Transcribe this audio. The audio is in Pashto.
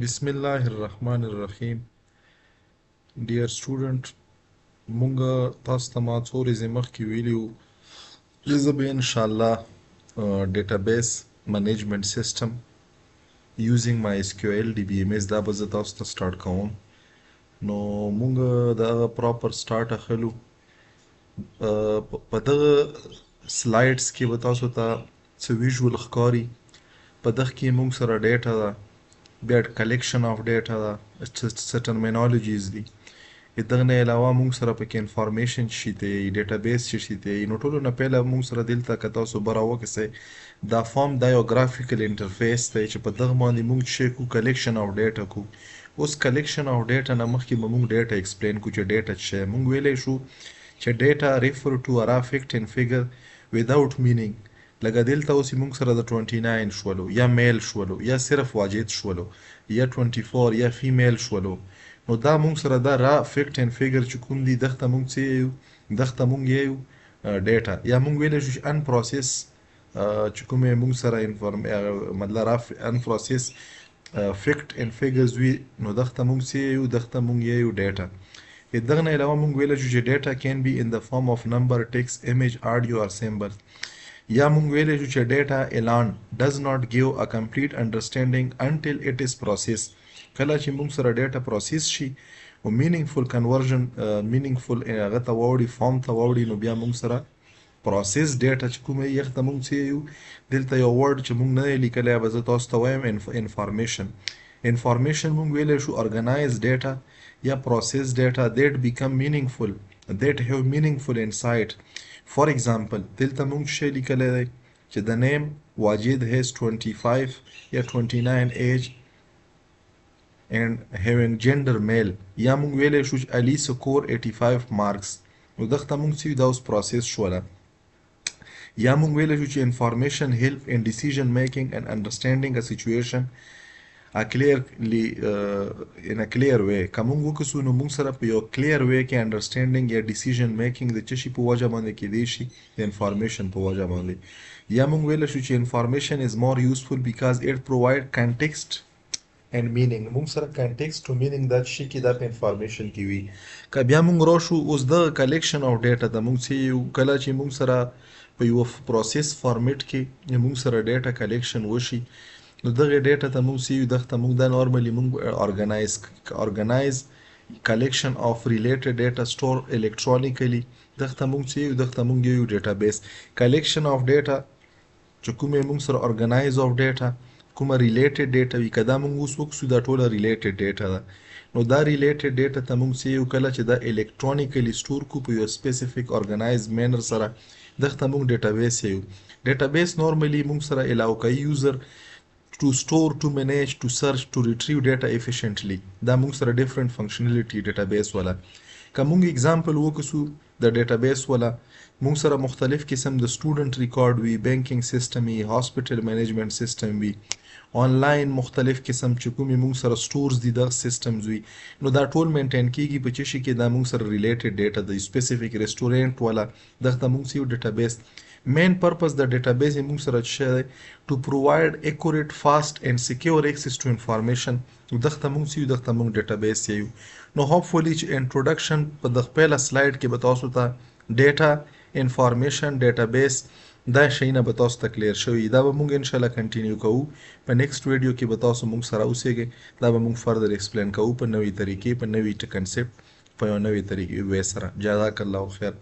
Bismillahirrahmanirrahim. Dear student, مونږ تاسو ته ما څو ورځې مخکې ویلي وو چې زه به انشاءالله database management system using my SQL DBMS دا به زه تاسو ته سٹارټ کوم. نو مونږ د پراپر سٹارټ اخلو. په دغه سلایډز کې به تاسو ته څه ویژوال ښکاري. په دغه کې مونږ سره ډیټا ده، بیا کلیکشن آف ډیټا ده، څه ټرمینالوجیز دي. دغه نه علاوه مونږ سره پکې انفارمیشن شي دی، ډیټابیس شي دی. نو ټولو نه پهله مونږ سره دلته که تاسو به راوکسئ دا فارم دا یو ګرافیکل انټرفیس دی چې په دغه باندې مونږ چې کوو کلیکشن آف ډیټا کوو. اوس کلیکشن آف ډیټا نه مخکې به مونږ ډیټا ایکسپلین کوو چې ډیټا څه شی. مونږ ویلی شو چې ډیټا ریفر ټو ا را فیکټ ان فیګر وداوټ مینینګ. لکه دلته اوس مونږ سره د 29 شولو، یا میل شولو، یا صرف واجد شولو، یا 24 یا فیمیل شولو. نو دا مونږ سره دا را فیکټ ان فیګر چې کوم دي دغه ته مونږ څه یو، دغه ته مونږ یو ډیټا. یا مونږ ویلی شو چې ان پروسس چې کومې مونږ سره مطلب را ان پروسس فیکټ ان فیګرز وي، نو دغه ته مونږ څه یو، دغه ته مونږ یو ډیټا. دغه نه علاوه مونږ ویلی شو چې ډیټا کین بي ان د فارم اف نمبر، ټیکسټ، ایمیج، آډیو اور سیمبل. یا مونږ ویلی شو چې ډیټا اعلان does not give a complete understanding until it is processed. کله چې مونږ سره ډیټا پروسس شي او مینینګفول کنورژن مینینګفول هغه ته واوړي، فارم ته واوړي، نو بیا مونږ سره پروسس ډیټا چې کومه یې ته مونږ څه یو. دلته یو ورډ چې مونږ نه دی لیکلی، به زه تاسو ته وایم انفارمیشن. انفارمیشن مونږ ویلی شو ارګنایز ډیټا یا پروسس ډیټا دیٹ بیکم مینینګفول، دیٹ هیو مینینګفول انسایټ. فار ایگزامپل دلته مونږ شی لیکلی دی چې د نیم واجد هیز 25 یا 29 ایج and having gender male. یا مونږ ویلی شو چې علي سکور 85 marks. نو دغه ته مونږ څه دا اوس پروسس شوله. یا مونږ ویلی شو چې انفارمیشن هیلپ ان ډیسیژن میکینګ and understanding a situation a clearly in a clear way. که مونږ وکسو نو مونږ سره په یو کلیر وی کې انډرسټینډینګ یا ډیسیژن میکینګ د څه شي په وجه باندې کیدی شي، د انفارمیشن په وجه باندې. یا مونږ ویلی شو چې انفارمیشن از مور یوزفول بیکاز اټ پرووایډ کنټیکسټ and meaning. مونږ سره context to meaning دا شي کې دا په انفارمیشن کې وي. که بیا مونږ راشو اوس د کلیکشن آف ډیټا ته مونږ څه یو، کله چې مونږ سره په یو پروسس فارمیټ کې مونږ سره ډیټا کلیکشن وشي، نو دغه ډیټا ته مونږ څه یو، دغه ته مونږ دا نارملی مونږ ارګنایز کلیکشن آف ریلیټډ ډیټا سٹور الکترونیکلی. دغه ته مونږ څه یو، دغه ته مونږ یو ډیټابیس. کلیکشن آف ډیټا چې کومې مونږ سره ارګنایز آف ډیټا کومه ریلیټډ ډیټا وي، که دا مونږ اوس وکسو دا ټوله ریلیټډ ډیټا ده. نو دا ریلیټډ ډیټا ته مونږ څه یو، کله چې دا الکترونیکلی سټور کو په یو سپیسیفیک ارګنایز مینر سره، دغه ته مونږ ډیټابیس یو. ډیټابیس نارملی مونږ سره الاو کوي یوزر to store, to manage, to search, to retrieve data efficiently. دا مونږ سره ډیفرنٹ فنکشنالټي ډیټابیس والا. که مونږ اگزامپل وکسو د ډیټابیس والا، مونږ سره مختلف قسم د سټوډنټ ریکارډ وي، بینکینګ سیستم وي، هاسپټل مینجمنٹ سیستم وي، آنلاین مختلف قسم چې کومې مونږ سره سټورز دي دغه سیستمز وي. نو دا ټول مینټین کیږي په څه شي کې، دا مونږ سره ریلیټډ ډیټا د سپیسیفیک ریسټورینټ والا. دغه ته مونږ یو ډیټابیس. مین پرپز د ډیټابیس مونږ سره څه دی، ټو پرووایډ اکورېټ، فاست اینڈ سیکیور ایکسس ټو انفارمیشن. دغه ته مونږ یو، دغه ته مونږ ډیټابیس یو. نو هوپفولي چې انټروډکشن په د خپله سلایډ کې به تاسو ته ډیټا، انفارمیشن، ډیټابیس دا شیونه به تاسو ته کلیر شوي. دا به مونږ انشاءالله کنټینیو کوو په نیکسټ ویډیو کې. به تاسو مونږ سره اوسیږئ، دا به مونږ فردر ایکسپلین کوو په نوې طریقې، په نوې کنسپټ، په یو نوې طریقې وی سره. جزاک الله خیر.